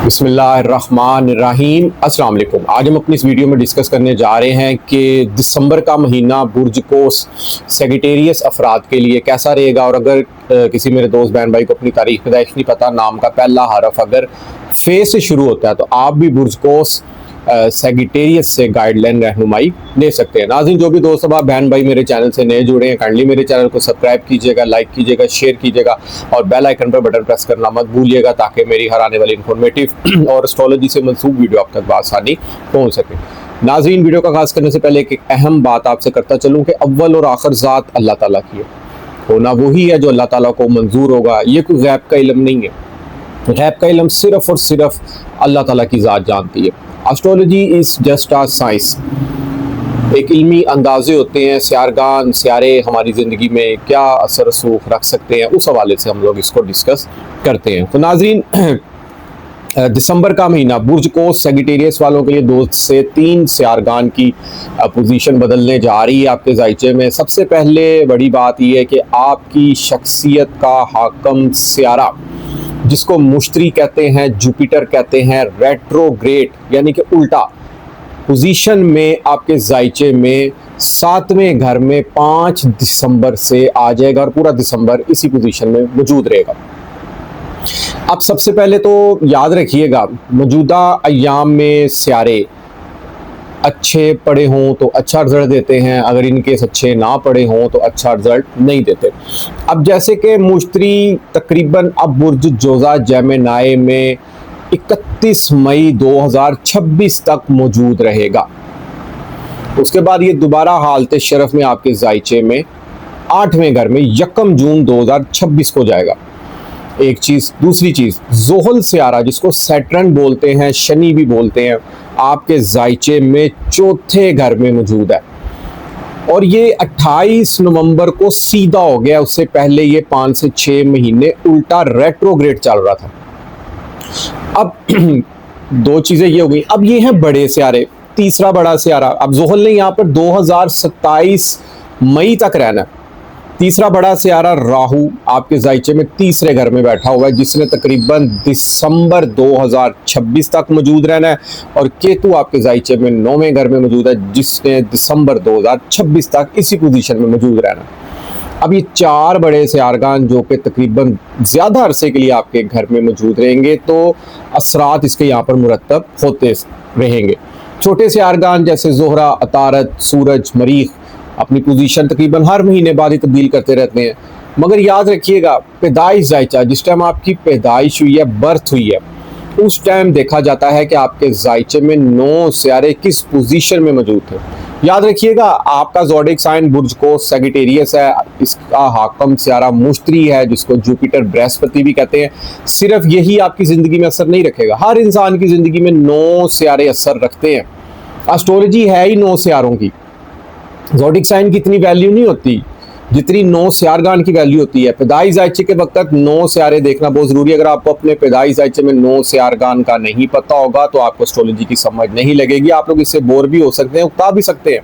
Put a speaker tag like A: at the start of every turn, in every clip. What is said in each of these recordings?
A: बिस्मिल्लाहिर्रहमानिर्रहीम। अस्सलाम वालेकुम। आज हम अपनी इस वीडियो में डिस्कस करने जा रहे हैं कि दिसंबर का महीना बुर्ज कोस सेगिटेरियस अफराद के लिए कैसा रहेगा। और अगर किसी मेरे दोस्त बहन भाई को अपनी तारीख पैदाइश नहीं पता, नाम का पहला हरफ अगर फे से शुरू होता है तो आप भी बुर्ज कोस सेगिटेरियस से गाइडलाइन रहनुमाई ले सकते हैं। नाज़रीन, जो भी दोस्त अब बहन भाई मेरे चैनल से नए जुड़े हैं, काइंडली मेरे चैनल को सब्सक्राइब कीजिएगा, लाइक कीजिएगा, शेयर कीजिएगा और बेल आइकन पर बटन प्रेस करना मत भूलिएगा ताकि मेरी हर आने वाली इंफॉर्मेटिव और एस्ट्रोलॉजी से मंसूब वीडियो आप तक आसानी पहुँच सके। नाज़रीन, वीडियो का आगाज़ करने से पहले एक अहम बात आपसे करता चलूँ कि अव्वल और आखिर ज़ात अल्लाह ताला की है, होना वही है जो अल्लाह ताला को मंजूर होगा। ये कोई गैब का इल्म नहीं है। गैब का इल्म सिर्फ़ और सिर्फ अल्लाह ताला की ज़ात जानती है। Astrology is just a science. एक इल्मी अंदाजे होते हैं, सियारगान सियारे हमारी ज़िंदगी में क्या असर रसूख रख सकते हैं, उस हवाले से हम लोग इसको डिस्कस करते हैं। तो नाज़रीन, दिसंबर का महीना बुर्ज कोस सेगिटेरियस वालों के लिए 2 से 3 सियारगान की पोजीशन बदलने जा रही है आपके जायचे में। सबसे पहले बड़ी बात यह है कि आपकी शख्सियत का हाकम सियारा, जिसको मुश्तरी कहते हैं, जुपिटर कहते हैं, रेट्रोग्रेड यानी कि उल्टा पोजीशन में आपके जायचे में 7वें घर में 5 दिसंबर से आ जाएगा और पूरा दिसंबर इसी पोजीशन में मौजूद रहेगा। अब सबसे पहले तो याद रखिएगा, मौजूदा अय्याम में सियारे अच्छे पढ़े हों तो अच्छा रिजल्ट देते हैं, अगर इनकेस अच्छे ना पढ़े हों तो अच्छा रिजल्ट नहीं देते। अब जैसे कि मुश्तरी तकरीबन अब बुर्ज जोजा जेमिनाई में 31 मई 2026 तक मौजूद रहेगा। उसके बाद ये दोबारा हालत शरफ में आपके जायचे में 8वें घर में 1 जून 2026 को जाएगा। एक चीज़। दूसरी चीज़, जोहल सियारा जिसको सैटर्न बोलते हैं, शनि भी बोलते हैं, आपके जायचे में 4थे घर में मौजूद है और ये 28 नवंबर को सीधा हो गया। उससे पहले ये 5 से 6 महीने उल्टा रेट्रोग्रेड चल रहा था। अब 2 चीज़ें ये हो गई। अब ये हैं बड़े सियारे, तीसरा बड़ा सियारा। अब जोहल ने यहाँ पर 2027 मई तक रहना है। तीसरा बड़ा सियारा राहु आपके जायचे में 3रे घर में बैठा हुआ है, जिसने तकरीबन दिसंबर 2026 तक मौजूद रहना है। और केतु आपके जायचे में 9वें घर में मौजूद है, जिसने दिसंबर 2026 तक इसी पोजीशन में मौजूद रहना है। अब ये 4 बड़े सियारगान जो कि तकरीबन ज़्यादा अरसे के लिए आपके घर में मौजूद रहेंगे, तो असरात इसके यहाँ पर मुरतब होते रहेंगे। छोटे सियारगान जैसे जोहरा, अतारत, सूरज, मरीख अपनी पोजीशन तकरीबन हर महीने बाद ही तब्दील करते रहते हैं। मगर याद रखिएगा, पैदाइश जायचा जिस टाइम आपकी पैदाइश हुई है, बर्थ हुई है, उस टाइम देखा जाता है कि आपके जायचे में 9 सियारे किस पोजीशन में मौजूद थे। याद रखिएगा, आपका ज़ोडिक साइन बुर्ज कोस सेगिटेरियस है, इसका हाकम सियारा मुश्तरी है, जिसको जुपिटर बृहस्पति भी कहते हैं। सिर्फ यही आपकी ज़िंदगी में असर नहीं रखेगा, हर इंसान की ज़िंदगी में 9 सियारे असर रखते हैं। एस्ट्रोलॉजी है ही 9 सियारों की। ज़ोडिक साइन की इतनी वैल्यू नहीं होती जितनी 9 सियारगान की वैल्यू होती है। पैदाइश जायचे के वक्त 9 सियारे देखना बहुत ज़रूरी है। अगर आपको अपने पैदाइश जायचे में 9 सियारगान का नहीं पता होगा तो आपको एस्ट्रोलॉजी की समझ नहीं लगेगी। आप लोग इससे बोर भी हो सकते हैं, उकता भी सकते हैं,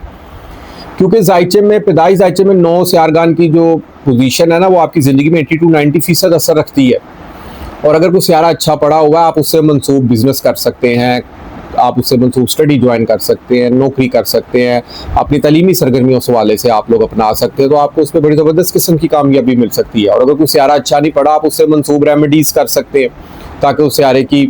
A: क्योंकि जायचे में, पैदाइश जायचे में 9 सियारगान की जो पोजीशन है ना, वो आपकी ज़िंदगी में 80 to 90% असर रखती है। और अगर कोई सियारा अच्छा पढ़ा हुआ है, आप उससे मनसूब बिजनेस कर सकते हैं, आप उससे मंसूब स्टडी ज्वाइन कर सकते हैं, नौकरी कर सकते हैं, अपनी तालीमी सरगर्मियों से वाले से आप लोग अपना सकते हैं, तो आपको उसमें बड़ी ज़बरदस्त किस्म की कामयाबी मिल सकती है। और अगर कोई सियारा अच्छा नहीं पढ़ा, आप उससे मंसूब रेमेडीज़ कर सकते हैं ताकि उस सियारे की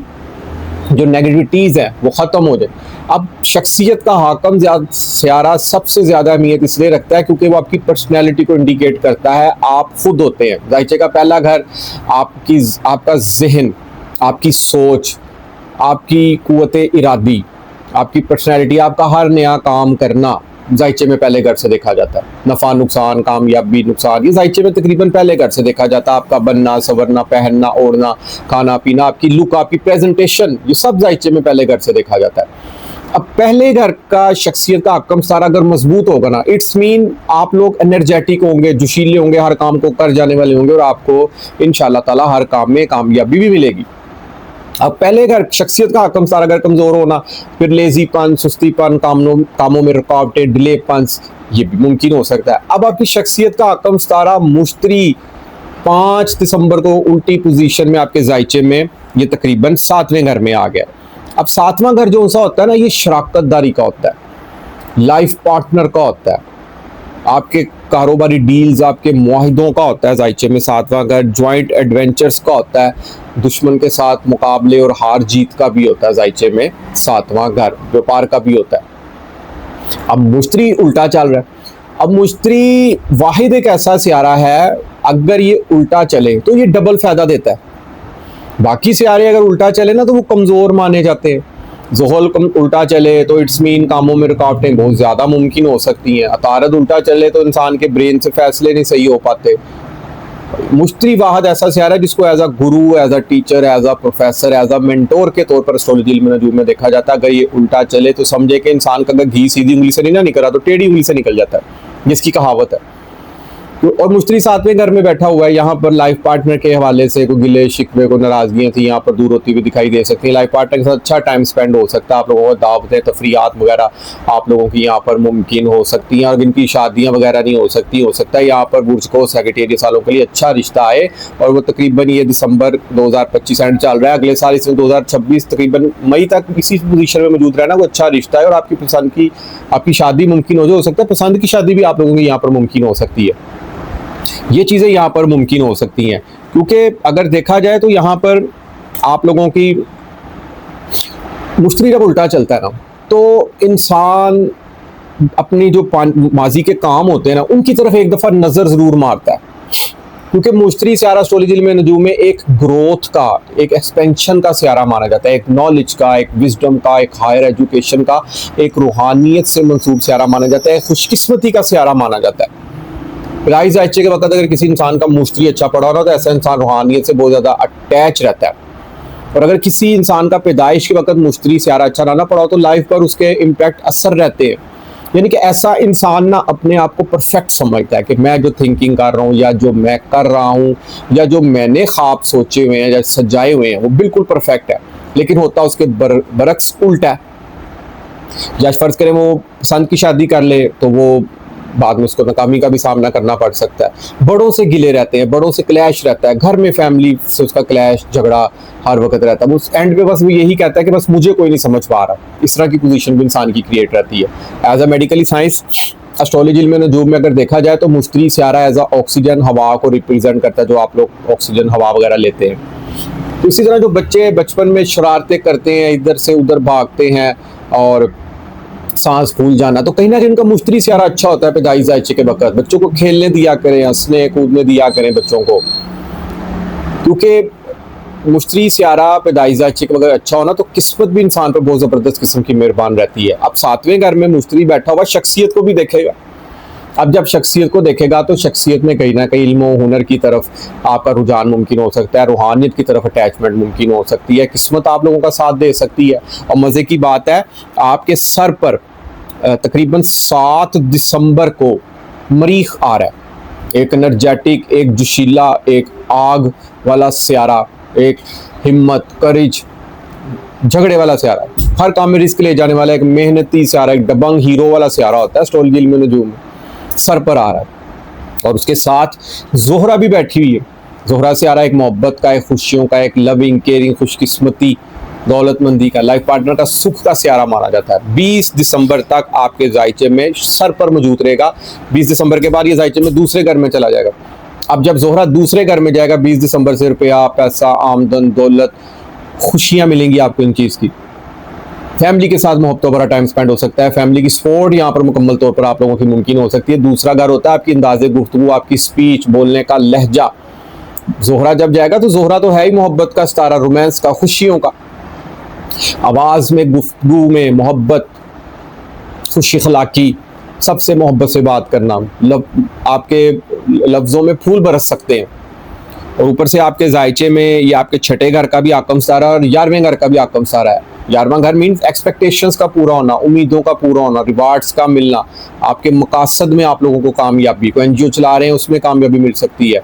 A: जो नेगेटिविटीज़ हैं वो ख़त्म हो जाए। अब शख्सियत का हाकम सियारा सबसे ज़्यादा अहमियत इसलिए रखता है क्योंकि वो आपकी पर्सनैलिटी को इंडिकेट करता है। आप खुद होते हैं। जायचे का पहला घर आपका जहन, आपकी सोच, आपकी कुव्वते इरादी, आपकी पर्सनैलिटी, आपका हर नया काम करना जायचे में पहले घर से देखा जाता है। नफ़ा नुकसान, कामयाबी नुकसान, ये जायचे में तकरीबन पहले घर से देखा जाता है। आपका बनना, संवरना, पहनना, ओढ़ना, खाना पीना, आपकी लुक, आपकी प्रेजेंटेशन, ये सब जायचे में पहले घर से देखा जाता है। अब पहले घर का शख्सियत का हकम सारा अगर मजबूत होगा ना, इट्स मीन आप लोग एनर्जेटिक होंगे, जोशीले होंगे, हर काम को कर जाने वाले होंगे और आपको इंशाअल्लाह ताला हर काम में कामयाबी भी मिलेगी। अब पहले घर शख्सियत का हकम सारा अगर कमज़ोर होना, फिर लेजीपन, सुस्तीपन, कामों में रुकावटें, डिलेपन, ये भी मुमकिन हो सकता है। अब आपकी शख्सियत का हकम सारा मुश्तरी 5 दिसंबर को उल्टी पोजीशन में आपके जायचे में ये तकरीबन 7वें घर में आ गया। अब 7वां घर जो सा होता है ना, ये शराकतदारी का होता है, लाइफ पार्टनर का होता है, आपके कारोबारी डील्स, आपके मुआहिदों का होता है। जायचे में 7वां घर जॉइंट एडवेंचर्स का होता है, दुश्मन के साथ मुकाबले और हार जीत का भी होता है। जायचे में 7वां घर व्यापार का भी होता है। अब मुश्तरी उल्टा चल रहा है। अब मुश्तरी वाहिद एक ऐसा सियारा है, अगर ये उल्टा चले तो ये डबल फायदा देता है। बाकी सियारे अगर उल्टा चले ना तो वो कमज़ोर माने जाते हैं। ज़ुहल उल्टा चले तो इट्स मीन कामों में रुकावटें बहुत ज़्यादा मुमकिन हो सकती हैं। अतारद उल्टा चले तो इंसान के ब्रेन से फैसले नहीं सही हो पाते। मुश्तरी वाहद ऐसा सियारा है जिसको as a guru, as a teacher, as a professor, as a mentor के तौर पर एस्ट्रोलॉजी में नजूम में देखा जाता है। अगर ये उल्टा चले तो समझे कि इंसान का अगर घी सीधी उंगली से नहीं ना निकला तो टेढ़ी उंगली से निकल जाता है, जिसकी कहावत है। और मुश्तरी 7वें घर में बैठा हुआ है, यहाँ पर लाइफ पार्टनर के हवाले से कोई गिले शिकवे, को नाराजगियाँ थी यहाँ पर दूर होती हुई दिखाई दे सकती हैं। लाइफ पार्टनर के साथ अच्छा टाइम स्पेंड हो सकता है। आप लोगों को दावतें, तफरीयात वगैरह आप लोगों की यहाँ पर मुमकिन हो सकती हैं। और इनकी शादियाँ वगैरह नहीं हो सकती, हो सकता है यहाँ पर बुर्ज को सेक्रेटेरियस वालों के लिए अच्छा रिश्ता आए। और वो तकरीबन ये दिसंबर 2025 एंड चल रहा है, अगले साल इसमें 2026 तकरीबन मई तक इसी पोजीशन में मौजूद रहना वो अच्छा रिश्ता है। और आपकी पसंद की आपकी शादी मुमकिन हो सकता है, पसंद की शादी भी आप लोगों की यहाँ पर मुमकिन हो सकती है। ये चीज़ें यहाँ पर मुमकिन हो सकती हैं, क्योंकि अगर देखा जाए तो यहाँ पर आप लोगों की मुश्तरी जब उल्टा चलता है ना तो इंसान अपनी जो माजी के काम होते हैं ना उनकी तरफ एक दफ़ा नज़र ज़रूर मारता है। क्योंकि मुश्तरी सियारा एस्ट्रोलॉजी में नजूम में एक ग्रोथ का, एक एक्सपेंशन का सियारा माना जाता है, एक नॉलेज का, एक विजडम का, एक हायर एजुकेशन का, एक रूहानियत से मंसूब सियारा माना जाता है, खुशकिस्मती का सियारा माना जाता है। राइज जायचे के वक्त अगर किसी इंसान का मुश्तरी अच्छा पड़ा हो ना तो ऐसा इंसान रूहानियत से बहुत ज़्यादा अटैच रहता है। और अगर किसी इंसान का पैदाइश के वक्त मुश्तरी सियारा अच्छा ना पड़ा हो तो लाइफ पर उसके इम्पैक्ट असर रहते हैं। यानी कि ऐसा इंसान ना अपने आप को परफेक्ट समझता है कि मैं जो थिंकिंग कर रहा हूँ या जो मैं कर रहा हूँ या जो मैंने ख्वाब सोचे हुए हैं या सजाए हुए हैं वो बिल्कुल परफेक्ट है, लेकिन होता उसके बरक्स उल्टा है। जैसे फर्ज करें वो पसंद की शादी कर ले तो वो बाद में उसको नाकामी का भी सामना करना पड़ सकता है। बड़ों से गिले रहते हैं, बड़ों से क्लैश रहता है, घर में फैमिली से उसका क्लैश झगड़ा हर वक्त रहता है। उस एंड पे बस वो यही कहता है कि बस मुझे कोई नहीं समझ पा रहा। इस तरह की पोजीशन भी इंसान की क्रिएट रहती है। As a medically science astrology में नजूम में अगर देखा जाए तो मुश्तरी सियारा एज अ ऑक्सीजन हवा को रिप्रेजेंट करता है, जो आप लोग ऑक्सीजन हवा वगैरह लेते हैं। इसी तरह जो बच्चे बचपन में शरारतें करते हैं, इधर से उधर भागते हैं और सांस फूल जाना, तो कहीं ना कहीं इनका मुश्तरी सियारा अच्छा होता है पैदाइश जायचे के वक्त। बच्चों को खेलने दिया करें, हंसने कूदने दिया करें बच्चों को, क्योंकि मुश्तरी सियारा पैदाइश जायचे के वक्त अच्छा होना तो किस्मत भी इंसान पर बहुत ज़बरदस्त किस्म की मेहरबान रहती है। अब 7वें घर में मुश्तरी बैठा हुआ शख्सियत को भी देखेगा। अब जब शख्सियत को देखेगा तो शख्सियत में कहीं ना कहीं इल्म और हुनर की तरफ आपका रुझान मुमकिन हो सकता है, रूहानियत की तरफ अटैचमेंट मुमकिन हो सकती है, किस्मत आप लोगों का साथ दे सकती है। और मज़े की बात है आपके सर पर तकरीबन 7 दिसंबर को मरीख आ रहा है। एक एनर्जेटिक, एक जोशीला, एक आग वाला सियारा, एक हिम्मत, करेज, झगड़े वाला सियारा, हर काम में रिस्क ले जाने वाला एक मेहनती सियारा, एक दबंग हीरो वाला सियारा होता है एस्ट्रोलॉजी में नजूम सर पर आ रहा है। और उसके साथ जोहरा भी बैठी हुई है। जोहरा सियारा एक मोहब्बत का, एक खुशियों का, एक लविंग, केयरिंग, खुशकिस्मती, दौलतमंदी का, लाइफ पार्टनर का, सुख का सियारा माना जाता है। 20 दिसंबर तक आपके जायचे में सर पर मौजूद रहेगा। 20 दिसंबर के बाद ये जायचे में दूसरे घर में चला जाएगा। अब जब जोहरा दूसरे घर में जाएगा 20 दिसंबर से रुपया, पैसा, आमदन, दौलत, खुशियाँ मिलेंगी आपको इन चीज़ की। फैमिली के साथ मोहब्बतों भरा टाइम स्पेंड हो सकता है। फैमिली की सपोर्ट यहाँ पर मुकम्मल तौर पर आप लोगों की मुमकिन हो सकती है। दूसरा घर होता है आपकी अंदाज़े गुफ्तगू, आपकी स्पीच, बोलने का लहजा। जोहरा जब जाएगा तो जोहरा तो है ही मोहब्बत का सितारा, रोमांस का, खुशियों का। आवाज़ में, गुफ्तगू में मोहब्बत, खुश अखलाकी, सबसे मोहब्बत से बात करना, आपके लफ्ज़ों में फूल बरस सकते हैं। और ऊपर से आपके जायचे में ये आपके छठे घर का भी आकम सारा और 11वें घर का भी आकम सारा है। 11वां घर मीन्स एक्सपेक्टेशंस का पूरा होना, उम्मीदों का पूरा होना, रिवार्ड्स का मिलना, आपके मकासद में आप लोगों को कामयाबी, को एनजीओ चला रहे हैं उसमें कामयाबी मिल सकती है।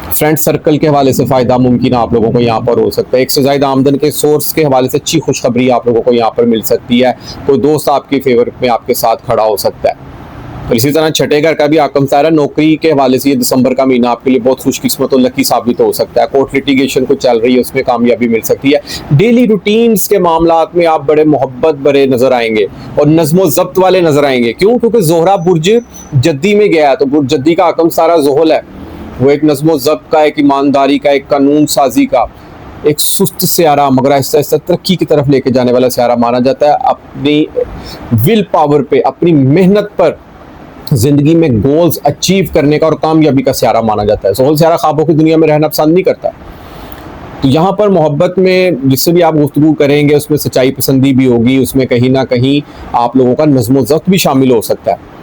A: फ्रेंड सर्कल के हवाले से फ़ायदा मुमकिन आप लोगों को यहाँ पर हो सकता है। एक से ज़्यादा आमदन के सोर्स के हवाले से अच्छी खुशखबरी आप लोगों को यहाँ पर मिल सकती है। कोई दोस्त आपकी फेवर में आपके साथ खड़ा हो सकता है। और इसी तरह छठे घर का भी आकम सारा नौकरी के हवाले से ये दिसंबर का महीना आपके लिए बहुत खुशकिस्मत और लकी साबित हो सकता है। कोर्ट लिटिगेशन को चल रही है उसमें कामयाबी मिल सकती है। डेली रूटीन्स के मामलात में आप बड़े मोहब्बत भरे नजर आएंगे और नज़्म ज़ब्त वाले नजर आएंगे। क्यों? क्योंकि जोहरा बुर्ज जद्दी में गया है, तो बुर्ज जद्दी का आकम सारा जोहल है, वो एक नज़्म ज़ब्त का, एक ईमानदारी का, एक कानून साजी का, एक सुस्त स्यारा मगर ऐसा ऐसा तरक्की की तरफ लेके जाने वाला स्यारा माना जाता है। अपनी विल पावर पे, अपनी मेहनत पर जिंदगी में गोल्स अचीव करने का और कामयाबी का स्यारा माना जाता है। सोहल स्यारा ख्वाबों की दुनिया में रहना पसंद नहीं करता। तो यहाँ पर मोहब्बत में जिससे भी आप गुफ्तगू करेंगे उसमें सच्चाई पसंदी भी होगी, उसमें कहीं ना कहीं आप लोगों का नज़्म ज़ब्त भी शामिल हो सकता है।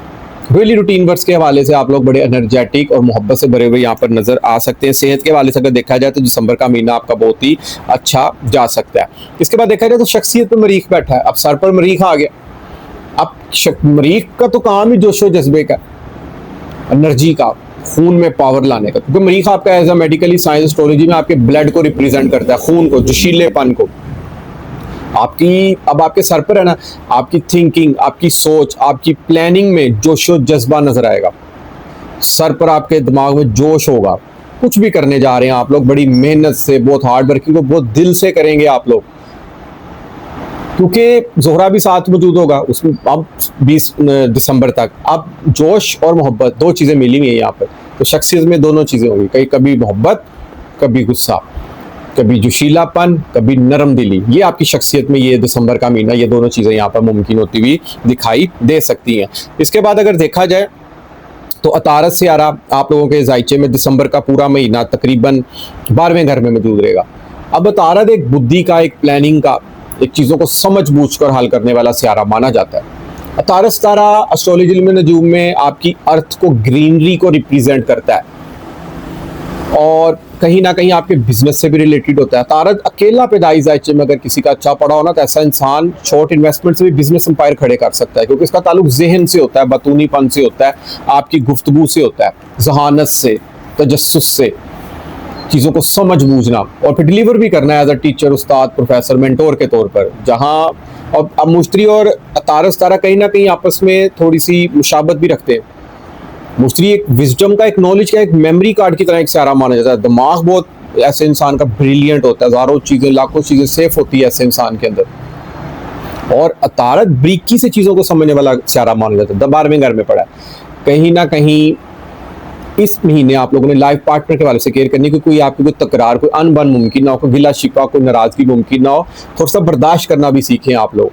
A: डेली रूटीन वर्क्स के हवाले से आप लोग बड़े एनर्जेटिक और मोहब्बत से भरे हुए यहाँ पर नजर आ सकते हैं। सेहत के हवाले से अगर देखा जाए तो दिसंबर का महीना आपका बहुत ही अच्छा जा सकता है। इसके बाद देखा जाए तो शख्सियत पर मरीख बैठा है, अब सर पर मरीख आ गया। अब मरीख का तो काम ही जोशो जज्बे का, एनर्जी का, खून में पावर लाने का, क्योंकि मरीख आपका as a medically science astrology में आपके ब्लड को रिप्रेजेंट करता है, खून को, जोशीलेपन को। आपकी अब आपके सर पर है ना, आपकी थिंकिंग, आपकी सोच, आपकी प्लानिंग में जोशो जज्बा नजर आएगा। सर पर आपके दिमाग में जोश होगा। कुछ भी करने जा रहे हैं आप लोग बड़ी मेहनत से, बहुत हार्ड वर्किंग को बहुत दिल से करेंगे आप लोग, क्योंकि जोहरा भी साथ मौजूद होगा उसमें। अब 20 दिसंबर तक अब जोश और मोहब्बत दो चीज़ें मिली हुई हैं यहाँ पर, तो शख्सियत में दोनों चीज़ें होंगी, कहीं कभी मोहब्बत, कभी गुस्सा, कभी जोशीलापन, कभी नरम दिली। ये आपकी शख्सियत में ये दिसंबर का महीना ये दोनों चीज़ें यहाँ पर मुमकिन होती हुई दिखाई दे सकती हैं। इसके बाद अगर देखा जाए तो अतारत स्यारा आप लोगों के जायचे में दिसंबर का पूरा महीना तकरीबन 12वें घर में मौजूद रहेगा। अब अतारत एक बुद्धि का, एक प्लानिंग का, एक चीज़ों को समझ बूझ कर हल करने वाला स्यारा माना जाता है। अतारत सितारा एस्ट्रोलॉजी में नजूम में आपकी अर्थ को, ग्रीनरी को रिप्रेजेंट करता है और कहीं ना कहीं आपके बिजनेस से भी रिलेटेड होता है। तारत अकेला पैदाइश जायचे में अगर किसी का अच्छा पड़ा हो ना, तो ऐसा इंसान शॉर्ट इन्वेस्टमेंट से भी बिजनेस एम्पायर खड़े कर सकता है, क्योंकि इसका ताल्लुक जहन से होता है, बतूनीपन से होता है, आपकी गुफ्तगू से होता है, जहानत से, तजस्सुस से, चीज़ों को समझ बूझना और फिर डिलीवर भी करना है as a teacher, Ustad, professor, mentor के तौर पर। जहाँ अब मुश्तरी और तारत सितारा कहीं ना कहीं आपस में थोड़ी सी मुशाबत भी रखते हैं। मुश्तरी एक विजडम का, एक नॉलेज का, एक मेमोरी कार्ड की तरह एक स्यारा माना जाता है। दिमाग बहुत ऐसे इंसान का ब्रिलियंट होता है, हज़ारों चीज़ें, लाखों चीज़ें सेफ होती है ऐसे इंसान के अंदर। और अतारत ब्रीकी से चीज़ों को समझने वाला स्यारा माना जाता है। 12वें घर में पड़ा है। कहीं ना कहीं इस महीने आप लोगों ने लाइफ पार्टनर के वाले से केयर करनी, कि कोई आपकी कोई तकरार, कोई अनबन मुमकिन ना हो, कोई गिला शिकवा, कोई नाराज़गी मुमकिन ना हो। थोड़ा सा बर्दाश्त करना भी सीखें आप लोग।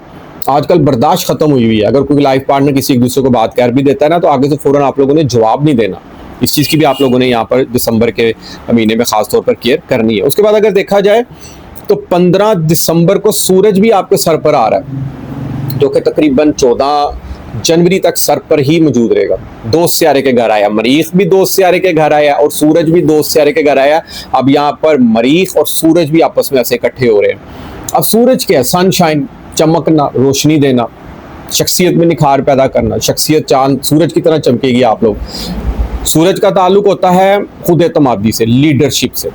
A: आजकल बर्दाश्त खत्म हुई हुई है। अगर कोई लाइफ पार्टनर किसी एक दूसरे को बात कर भी देता है ना, तो आगे से फौरन आप लोगों ने जवाब नहीं देना। इस चीज़ की भी आप लोगों ने यहाँ पर दिसंबर के महीने में खास तौर पर केयर करनी है। उसके बाद अगर देखा जाए तो 15 दिसंबर को सूरज भी आपके सर पर आ रहा है, जो कि तकरीबन 14 जनवरी तक सर पर ही मौजूद रहेगा। दोस्त स्यारे के घर आया, मरीख भी दोस्त स्यारे के घर आया और सूरज भी दोस्त स्यारे के घर आया। अब यहाँ पर मरीख और सूरज भी आपस में ऐसे इकट्ठे हो रहे हैं। अब सूरज क्या है? सनशाइन, चमकना, रोशनी देना, शख्सियत में निखार पैदा करना, शख्सियत चांद सूरज की तरह चमकेगी आप लोग। सूरज का ताल्लुक होता है खुद एतमादी से, लीडरशिप से,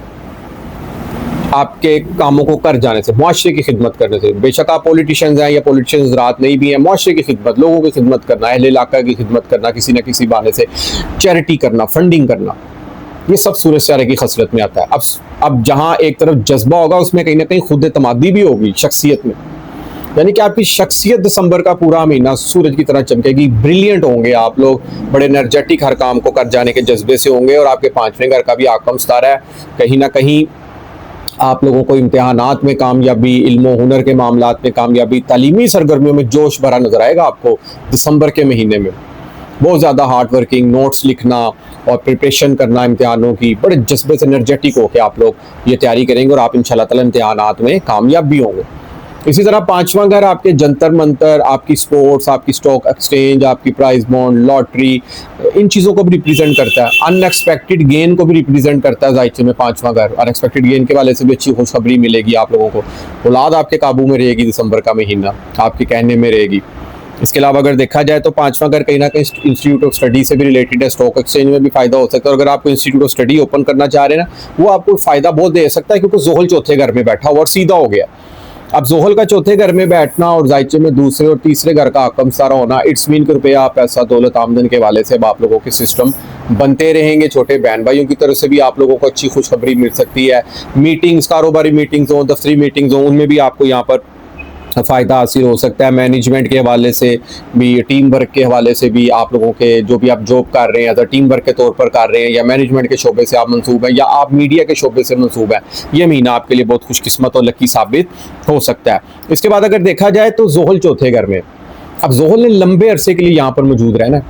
A: आपके कामों को कर जाने से, मुआशरे की खिदमत करने से। बेशक आप पॉलिटिशियंस हैं या पॉलिटिशियंस रात नहीं भी हैं, मुआशरे की खिदमत, लोगों की खिदमत करना, अहले इलाका की खिदमत करना, किसी न किसी बहाने से चैरिटी करना, फंडिंग करना, ये सब सूरज स्यारे की खसरत में आता है। अब जहाँ एक तरफ जज्बा होगा, उसमें कहीं ना कहीं खुद एतमादी भी होगी शख्सियत में। यानी कि आपकी शख्सियत दिसंबर का पूरा महीना सूरज की तरह चमकेगी। ब्रिलियंट होंगे आप लोग, बड़े एनर्जेटिक, हर काम को कर जाने के जज्बे से होंगे। और आपके 5वें घर का भी आकम सितारा है। कहीं ना कहीं आप लोगों को इम्तिहानात में कामयाबी, इल्म हुनर के मामलात में कामयाबी, तालीमी सरगर्मियों में जोश भरा नजर आएगा आपको दिसंबर के महीने में। बहुत ज़्यादा हार्ड वर्किंग, नोट्स लिखना और प्रिपरेशन करना इम्तिहानों की, बड़े जज्बे से एनर्जेटिक होकर आप लोग ये तैयारी करेंगे और आप इंशाल्लाह ताला इम्तिहानात में कामयाब भी होंगे। इसी तरह 5वां घर आपके जंतर मंतर, आपकी स्पोर्ट्स, आपकी स्टॉक एक्सचेंज, आपकी प्राइज बॉन्ड, लॉटरी, इन चीज़ों को भी रिप्रेजेंट करता है। अनएक्सपेक्टेड गेन को भी रिप्रेजेंट करता है जायचे में 5वां घर। अनएक्सपेक्टेड गेन के वाले से भी अच्छी खुशखबरी मिलेगी आप लोगों को। औलाद आपके काबू में रहेगी, दिसंबर का महीना आपके कहने में रहेगी। इसके अलावा अगर देखा जाए तो 5वां घर कहीं ना कहीं इंस्टीट्यूट ऑफ स्टडी से भी रिलेटेड है। स्टॉक एक्सचेंज में भी फायदा हो सकता है। और अगर आपको इंस्टीट्यूट ऑफ स्टडी ओपन करना चाह रहे हैं ना, वो आपको फायदा बहुत दे सकता है, क्योंकि जोहल चौथे घर में बैठा हुआ और सीधा हो गया। अब जोहल का चौथे घर में बैठना और जायचे में दूसरे और तीसरे घर का आकम सारा होना, इट्स मीन कि रुपया पैसा दौलत आमदन के वाले से अब आप लोगों के सिस्टम बनते रहेंगे। छोटे बहन भाइयों की तरफ से भी आप लोगों को अच्छी खुशखबरी मिल सकती है। मीटिंग्स, कारोबारी मीटिंग्स हो, दफ्तरी मीटिंग्स हो, उनमें भी आपको यहाँ पर फ़ायदा हासिल हो सकता है। मैनेजमेंट के हवाले से भी, टीम वर्क के हवाले से भी, आप लोगों के जो भी आप जॉब कर रहे हैं एज अ टीम वर्क के तौर पर कर रहे हैं, या मैनेजमेंट के शोबे से आप मंसूब हैं, या आप मीडिया के शोबे से मंसूब हैं, ये महीना आपके लिए बहुत खुशकिस्मत और लकी साबित हो सकता है। इसके बाद अगर देखा जाए तो जोहल चौथे घर में, अब जोहल ने लंबे अरसे के लिए यहाँ पर मौजूद रहना।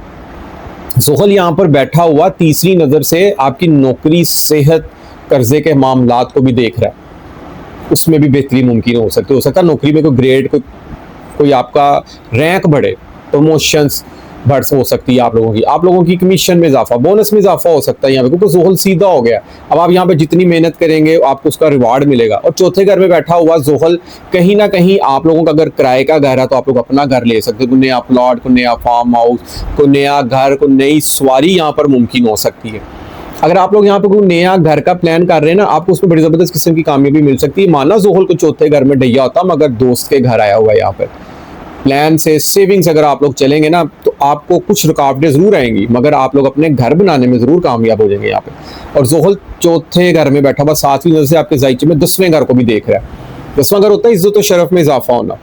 A: जोहल यहाँ पर बैठा हुआ तीसरी नज़र से आपकी नौकरी, सेहत, कर्जे के मामलात को भी देख रहा है, उसमें भी बेहतरी मुमकिन हो सकता है नौकरी में कोई ग्रेड, कोई आपका रैंक बढ़े, प्रमोशंस बढ़ हो सकती है आप लोगों की कमीशन में इजाफा, बोनस में इजाफा हो सकता है यहाँ पे, क्योंकि जोहल सीधा हो गया। अब आप यहाँ पे जितनी मेहनत करेंगे आपको उसका रिवार्ड मिलेगा। और चौथे घर में बैठा हुआ जोहल कहीं ना कहीं आप लोगों का अगर किराए का घर है तो आप लोग अपना घर ले सकते हैं, कोई नया प्लॉट, कोई नया फार्म हाउस, कोई नया घर, कोई नई सवारी यहाँ पर मुमकिन हो सकती है। अगर आप लोग यहाँ पे कोई नया घर का प्लान कर रहे हैं ना, आपको उसमें बड़ी ज़बरदस्त किस्म की कामयाबी मिल सकती है। माना जोहल को चौथे घर में डैया होता मगर दोस्त के घर आया हुआ है, यहाँ पर प्लान से सेविंग्स अगर आप लोग चलेंगे ना तो आपको कुछ रुकावटें ज़रूर आएंगी, मगर आप लोग अपने घर बनाने में ज़रूर कामयाब हो जाएंगे यहाँ पे। और जोहल चौथे घर में बैठा हुआ सातवीं नज़र से आपके जायचे में 10वें घर को भी देख रहा है। 10वां घर होता है इज्जत और शरफ में इजाफा होना।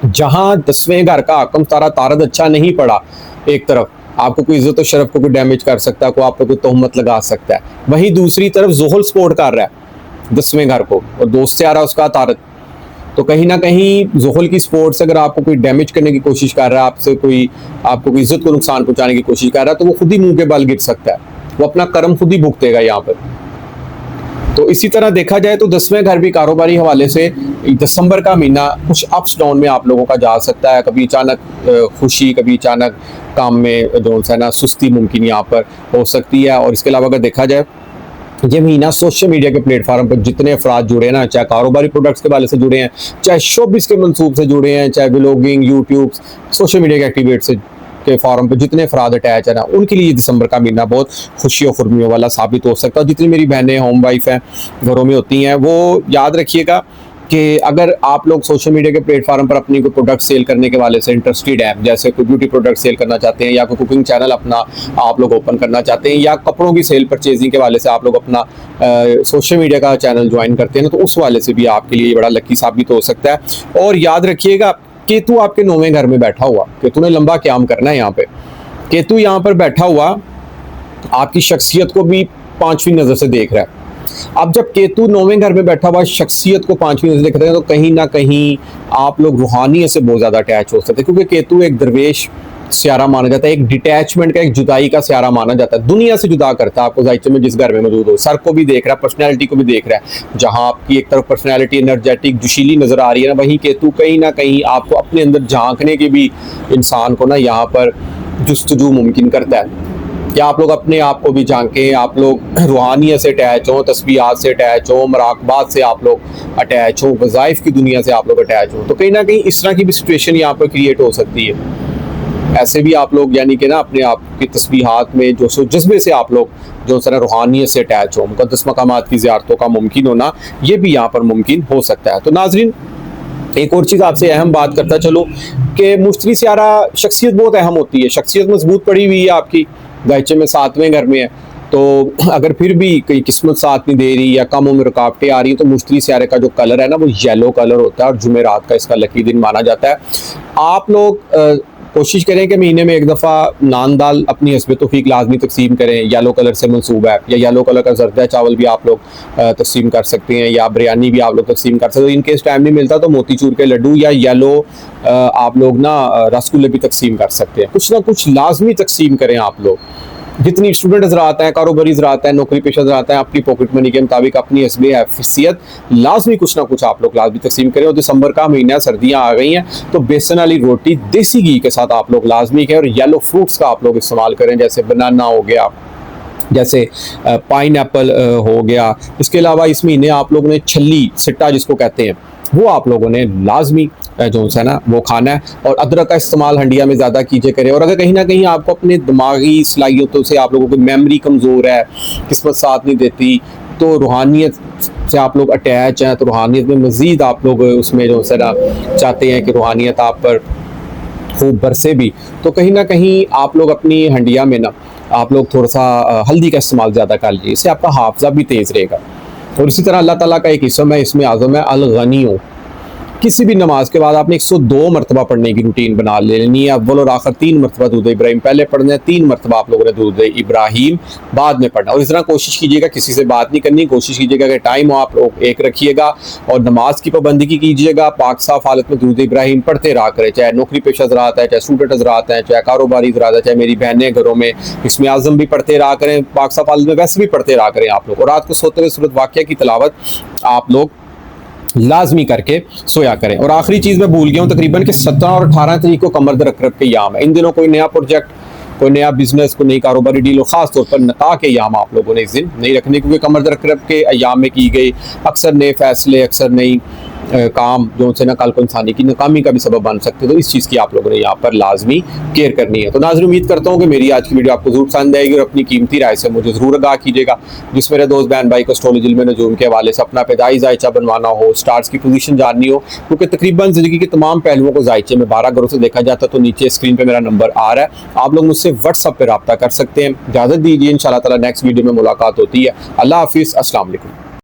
A: जहाँ 10वें घर का आकम तारा तारद अच्छा नहीं पड़ा, एक तरफ आपको कोई इज्जत और शरफ को कोई डैमेज कर सकता है, को आप पे कोई तोहमत लगा सकता है, वहीं दूसरी तरफ जोहल सपोर्ट कर रहा है 10वें घर को और दोस्त से आ रहा है उसका तारद, तो कहीं ना कहीं जोहल की सपोर्ट से अगर आपको कोई डैमेज करने की कोशिश कर रहा है, आपको कोई इज्जत को नुकसान पहुंचाने की कोशिश कर रहा है, तो वो खुद ही मुंह के बल गिर सकता है, वो अपना कर्म खुद ही भुगतेगा यहाँ पर। तो इसी तरह देखा जाए तो 10वें घर भी कारोबारी हवाले से दिसंबर का महीना कुछ अप्स डाउन में आप लोगों का जा सकता है। कभी अचानक खुशी, कभी अचानक काम में जो है ना सुस्ती मुमकिन यहाँ पर हो सकती है। और इसके अलावा अगर देखा जाए ये महीना सोशल मीडिया के प्लेटफॉर्म पर जितने अफराद जुड़े हैं ना, चाहे कारोबारी प्रोडक्ट्स के वाले से जुड़े हैं, चाहे शोबिस के मंसूब से जुड़े हैं, चाहे व्लॉगिंग, यूट्यूब, सोशल मीडिया के एक्टिवेट से के फॉरम पे जितने अफराद अटैच है ना, उनके लिए दिसंबर का महीना बहुत खुशियों खुर्मियों वाला साबित हो सकता है। जितनी मेरी बहनें होम वाइफ हैं, घरों में होती हैं, वो याद रखिएगा कि अगर आप लोग सोशल मीडिया के प्लेटफॉर्म पर अपनी कोई प्रोडक्ट सेल करने के वाले से इंटरेस्टेड हैं, जैसे कोई ब्यूटी प्रोडक्ट सेल करना चाहते हैं, या कोई कुकिंग चैनल अपना आप लोग ओपन करना चाहते हैं, या कपड़ों की सेल परचेजिंग के वाले से आप लोग अपना सोशल मीडिया का चैनल ज्वाइन करते हैं, तो उस वाले से भी आपके लिए बड़ा लकी साबित हो सकता है। और याद रखिएगा केतु आपके 9वें घर में बैठा हुआ, केतु ने लंबा क्याम करना है यहाँ पे। केतु यहाँ पर बैठा हुआ आपकी शख्सियत को भी 5वीं नज़र से देख रहा है। अब जब केतु 9वें घर में बैठा हुआ शख्सियत को 5वीं नज़र देख रहे हैं, तो कहीं ना कहीं आप लोग रूहानियत से बहुत ज़्यादा अटैच हो सकते हैं, क्योंकि केतु एक दरवेश स्यारा माना जाता है, एक डिटैचमेंट का, एक जुदाई का स्यारा माना जाता है, दुनिया से जुदा करता है आपको जायचे में जिस घर में मौजूद हो। सर को भी देख रहा है, पर्सनैलिटी को भी देख रहा है। जहाँ आपकी एक तरफ पर्सनैलिटी एनर्जेटिक जोशीली नज़र आ रही है ना, वहीं केतु कहीं ना कहीं आपको अपने अंदर झांकने के भी इंसान को ना यहाँ पर जुस्तजू मुमकिन करता है, या आप लोग अपने आप को भी झांकें, आप लोग रूहानियत से अटैच हों, तस्बीहात से अटैच हों, मराकबात से आप लोग अटैच हों, वज़ाइफ की दुनिया से आप लोग अटैच हों, तो कहीं ना कहीं इस तरह की भी सिचुएशन यहाँ पर क्रिएट हो सकती है। ऐसे भी आप लोग यानी कि ना अपने आप की तस्बीहात में जो जज्बे से आप लोग जो सर रूहानियत से अटैच हो, मुक़द्दस मकामात की ज़ियारतों का मुमकिन होना, ये भी यहाँ पर मुमकिन हो सकता है। तो नाज़रीन, एक और चीज़ आपसे अहम बात करता चलो कि मुश्तरी सियारा शख्सियत बहुत अहम होती है, शख्सियत मजबूत पड़ी हुई है आपकी, गायचे में 7वें घर में है, तो अगर फिर भी कोई किस्मत साथ नहीं दे रही या कम उम्र रुकावटें आ रही हैं, तो मुश्तरी सियारे का जो कलर है ना वो येलो कलर होता है, और जुमेरात का इसका लकी दिन माना जाता है। आप लोग कोशिश करें कि महीने में एक दफ़ा नान दाल अपनी हस्बे तौफीक लाजमी तकसीम करें, येलो कलर से मंसूब है, या येलो कलर का जर्दा चावल भी आप लोग तकसीम कर सकते हैं, या बिरयानी भी आप लोग तकसीम कर सकते हैं। इनकेस टाइम नहीं मिलता तो मोतीचूर के लड्डू या येलो आप लोग ना रसगुल्ले भी तकसीम कर सकते हैं। कुछ ना कुछ लाजमी तकसीम करें आप लोग। जितनी स्टूडेंट हज़रात हैं, कारोबारी हज़रात हैं, नौकरी पेशा हज़रात हैं, अपनी पॉकेट मनी के मुताबिक अपनी हस्बे हैसियत लाजमी कुछ ना कुछ आप लोग लाजमी तकसीम करें। और दिसंबर का महीना, सर्दियाँ आ गई हैं, तो बेसन वाली रोटी देसी घी के साथ आप लोग लाजमी करें, और येलो फ्रूट्स का आप लोग इस्तेमाल करें, जैसे बनाना हो गया, जैसे पाइन एप्पल हो गया। इसके अलावा इस महीने आप लोगों ने छल्ली सिट्टा जिसको कहते हैं, वो आप लोगों ने लाजमी जो है ना वो खाना है। और अदरक का इस्तेमाल हंडिया में ज़्यादा कीजिए करें। और अगर कहीं ना कहीं आपको अपने दिमागी सलाहियतों से आप लोगों की मेमोरी कमज़ोर है, किस्मत साथ नहीं देती, तो रूहानियत से आप लोग अटैच हैं, तो रूहानियत में मज़ीद आप लोग उसमें जो है ना चाहते हैं कि रूहानियत आप पर खूब बरसे भी, तो कहीं ना कहीं आप लोग अपनी हंडिया में ना आप लोग थोड़ा सा हल्दी का इस्तेमाल ज़्यादा कर लीजिए, इससे आपका हाफजा भी तेज़ रहेगा। और इसी तरह अल्लाह ताला का एक इसम है, इसमें आज़म है अल-गनी। किसी भी नमाज के बाद आपने 102 मरतबा पढ़ने की रूटीन बना लेनी है। अव्वल और आखिर 3 मरतबा दूध इब्राहिम पहले पढ़ना है, 3 मरतबा आप लोगों ने दूध इब्राहिम बाद में पढ़ना। और इस तरह कोशिश कीजिएगा किसी से बात नहीं करनी, कोशिश कीजिएगा कि टाइम आप लोग एक रखिएगा और नमाज की पाबंदी की कीजिएगा। पाक साफ हालत में दूध इब्राहिम पढ़ते रहा करें, चाहे नौकरी पेशा हज़रात है, चाहे स्टूडेंट हज़रात हैं, चाहे कारोबारी हज़रात है, चाहे मेरी बहनें घरों में इसमें आज़म भी पढ़ते रहा करें, पाक साफ हालत में वैसे भी पढ़ते रहा करें आप लोग। और रात को सोते हुए सूरत वाक़िया की तिलावत आप लोग लाजमी करके सोया करें। और आखिरी चीज़ मैं भूल गया हूँ, तकरीबन कि 17 और 18 तारीख को कमर दर रख के याम है। इन दिनों कोई नया प्रोजेक्ट, कोई नया बिजनेस, कोई नई कारोबारी डील हो, खास तौर पर नका के याम आप लोगों ने इस दिन नहीं रखने, क्योंकि कमर दर के अयाम में की गई अक्सर नए फैसले, अक्सर नई काम जो उनसे ना कल को इंसानी की नाकामी का भी सबब बन सकते हैं। तो इस चीज़ की आप लोगों ने यहाँ पर लाजमी केयर करनी है। तो नाज़रीन, उम्मीद करता हूँ कि मेरी आज की वीडियो आपको जरूर पसंद आएगी और अपनी कीमती राय से मुझे ज़रूर आगाह कीजिएगा। जिस मेरे दोस्त बहन भाई को एस्ट्रोलॉजी इल्म नजूम के हवाले से अपना पैदाई जायचा बनवाना हो, स्टार्स की पोजीशन जाननी हो, क्योंकि तकरीबन ज़िंदगी के तमाम पहलुओं को जायचे में 12 घरों से देखा जाता है, तो नीचे स्क्रीन पर मेरा नंबर आ रहा है, आप लोग मुझसे व्हाट्सअप पर रब्ता कर सकते हैं। इजाज़त दीजिए, इंशाअल्लाह ताला नेक्स्ट वीडियो में मुलाकात होती है। अल्लाह हाफिज़, अस्सलाम वालेकुम।